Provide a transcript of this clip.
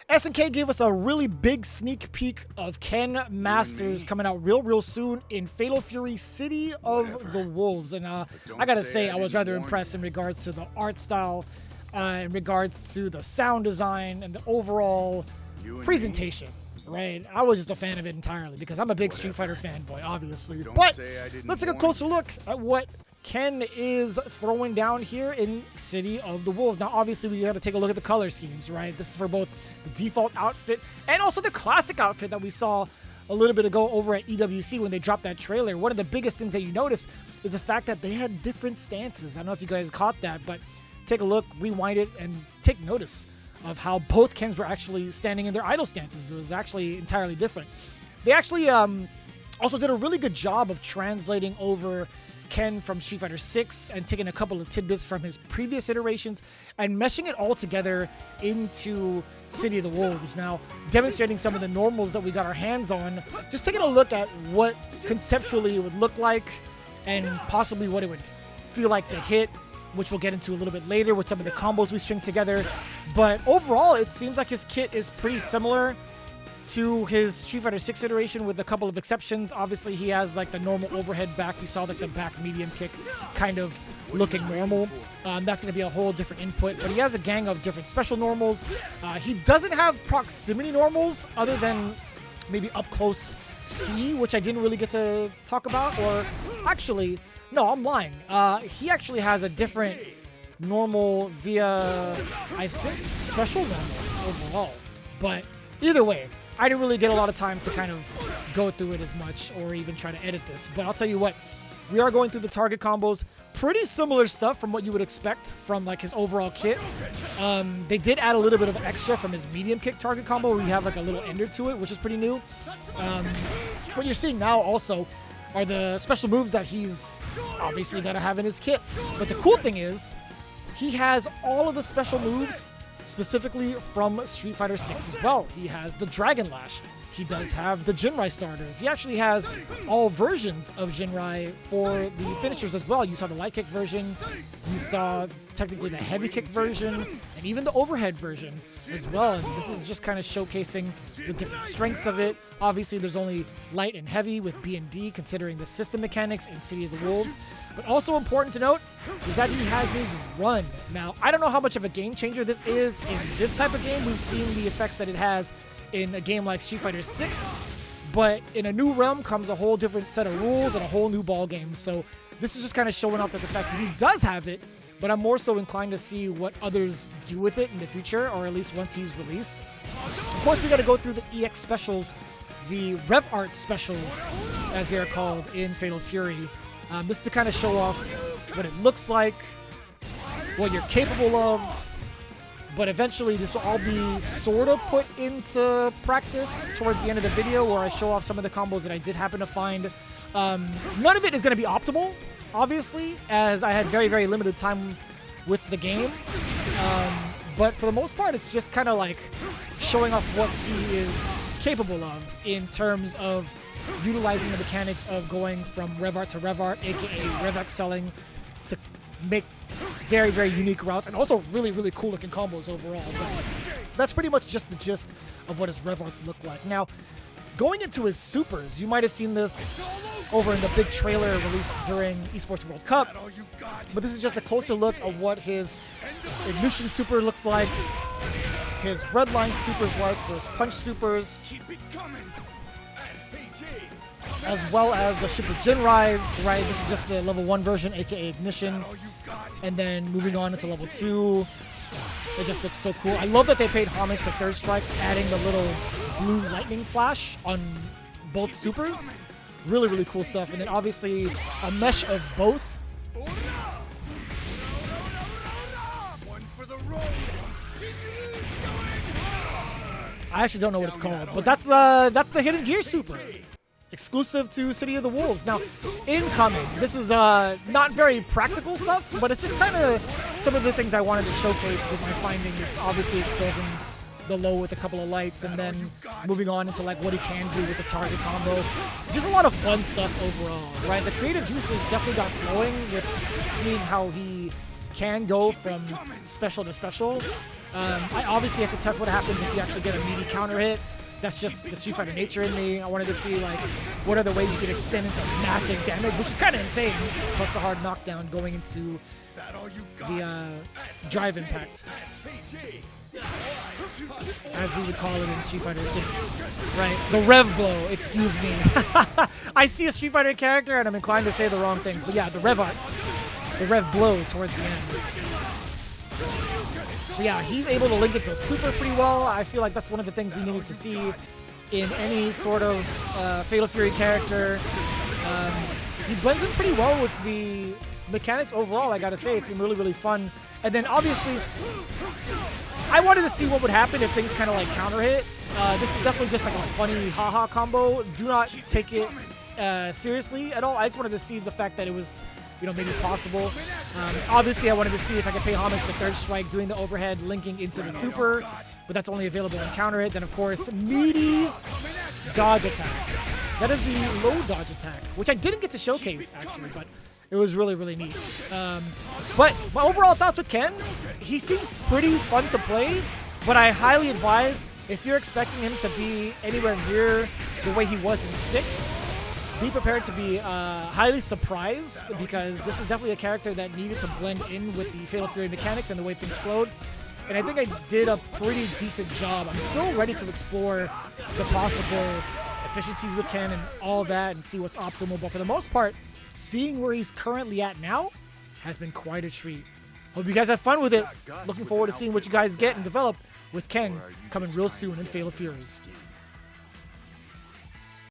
SNK gave us a really big sneak peek of Ken Masters coming out real soon in Fatal Fury City of the Wolves. And I gotta say, I was rather impressed in regards to the art style, in regards to the sound design, and the overall presentation. Right, I was just a fan of it entirely because I'm a big Street Fighter fanboy, obviously. But let's take a closer look at what Ken is throwing down here in City of the Wolves. Now, obviously, we got to take a look at the color schemes, right? This is for both the default outfit and also the classic outfit that we saw a little bit ago over at EWC when they dropped that trailer. One of the biggest things that you noticed is the fact that they had different stances. I don't know if you guys caught that, but take a look, rewind it, and take notice of how both Kens were actually standing in their idle stances. It was actually entirely different. They actually also did a really good job of translating over Ken from Street Fighter 6 and taking a couple of tidbits from his previous iterations and meshing it all together into City of the Wolves. Now, demonstrating some of the normals that we got our hands on, just taking a look at what conceptually it would look like and possibly what it would feel like to hit, which we'll get into a little bit later with some of the combos we string together. But overall, it seems like his kit is pretty similar to his Street Fighter 6 iteration with a couple of exceptions. Obviously, he has like the normal overhead back. We saw like the back medium kick kind of looking normal. That's going to be a whole different input, but he has a gang of different special normals. He doesn't have proximity normals other than maybe up close C, which I didn't really get to talk about. Or actually, no, I'm lying. He actually has a different normal via, I think, special normals overall. But either way, I didn't really get a lot of time to kind of go through it as much or even try to edit this. But I'll tell you what, we are going through the target combos. Pretty similar stuff from what you would expect from like his overall kit. They did add a little bit of extra from his medium kick target combo where you have like a little ender to it, which is pretty new. What you're seeing now also are the special moves that he's obviously got to have in his kit. But the cool thing is, he has all of the special moves specifically from Street Fighter 6 as well. He has the Dragon Lash. He does have the Jinrai starters. He actually has all versions of Jinrai for the finishers as well. You saw the light kick version, you saw technically the heavy kick version, and even the overhead version as well. And this is just kind of showcasing the different strengths of it. Obviously, there's only light and heavy with B and D, considering the system mechanics in City of the Wolves. But also important to note is that he has his run. Now, I don't know how much of a game changer this is in this type of game. We've seen the effects that it has in a game like Street Fighter 6, but in a new realm comes a whole different set of rules and a whole new ball game. So this is just kind of showing off that the fact that he does have it, but I'm more so inclined to see what others do with it in the future, or at least once he's released. Of course, we got to go through the EX specials, the Rev Art specials, as they are called in Fatal Fury. This is to kind of show off what it looks like, what you're capable of, but eventually this will all be sort of put into practice towards the end of the video where I show off some of the combos that I did happen to find. None of it is going to be optimal, obviously, as I had very limited time with the game. But for the most part, it's just kind of like showing off what he is capable of in terms of utilizing the mechanics of going from Rev Art to Rev Art, aka Rev Excelling, to make very unique routes and also really cool looking combos overall. But that's pretty much just the gist of what his Rev Arts look like. Now, going into his supers, you might have seen this over in the big trailer released during Esports World Cup, but this is just a closer look of what his Ignition Super looks like, his Redline Supers like, his Punch Supers, as well as the Super Jinrais, right? This is just the level 1 version, aka Ignition. And then moving on into level 2, it just looks so cool. I love that they paid homage to Third Strike, adding the little blue lightning flash on both supers. Really cool stuff. And then obviously a mesh of both. I actually don't know what it's called, but that's the Hidden Gear Super, exclusive to City of the Wolves. Now, incoming, this is not very practical stuff, but it's just kind of some of the things I wanted to showcase with my findings. Obviously exposing the low with a couple of lights, and then moving on into like what he can do with the target combo. Just a lot of fun stuff overall, right? The creative juices definitely got flowing with seeing how he can go from special to special. I obviously have to test what happens if you actually get a meaty counter hit. That's just the Street Fighter nature in me. I wanted to see like what are the ways you could extend into massive damage, which is kind of insane. Plus the hard knockdown going into the drive impact, as we would call it in Street Fighter 6, right? The rev blow, excuse me. I see a Street Fighter character and I'm inclined to say the wrong things, but yeah, the rev art, the rev blow towards the end. But yeah, he's able to link it to super pretty well. I feel like that's one of the things we needed to see in any sort of Fatal Fury character. He blends in pretty well with the mechanics overall, I gotta say. It's been really, really fun. And then obviously, I wanted to see what would happen if things kind of like counter hit. This is definitely just like a funny haha combo. Do not take it seriously at all. I just wanted to see the fact that it was, you know, maybe possible. Obviously, I wanted to see if I could pay homage to Third Strike, doing the overhead, linking into the super, but that's only available in counter hit. Then, of course, meaty dodge attack. That is the low dodge attack, which I didn't get to showcase, actually, but it was really, really neat. But my overall thoughts with Ken, he seems pretty fun to play, but I highly advise, if you're expecting him to be anywhere near the way he was in 6, be prepared to be highly surprised, because this is definitely a character that needed to blend in with the Fatal Fury mechanics and the way things flowed. And I think I did a pretty decent job. I'm still ready to explore the possible efficiencies with Ken and all that and see what's optimal. But for the most part, seeing where he's currently at now has been quite a treat. Hope you guys have fun with it. Looking forward to seeing what you guys get and develop with Ken coming real soon in Fatal Fury.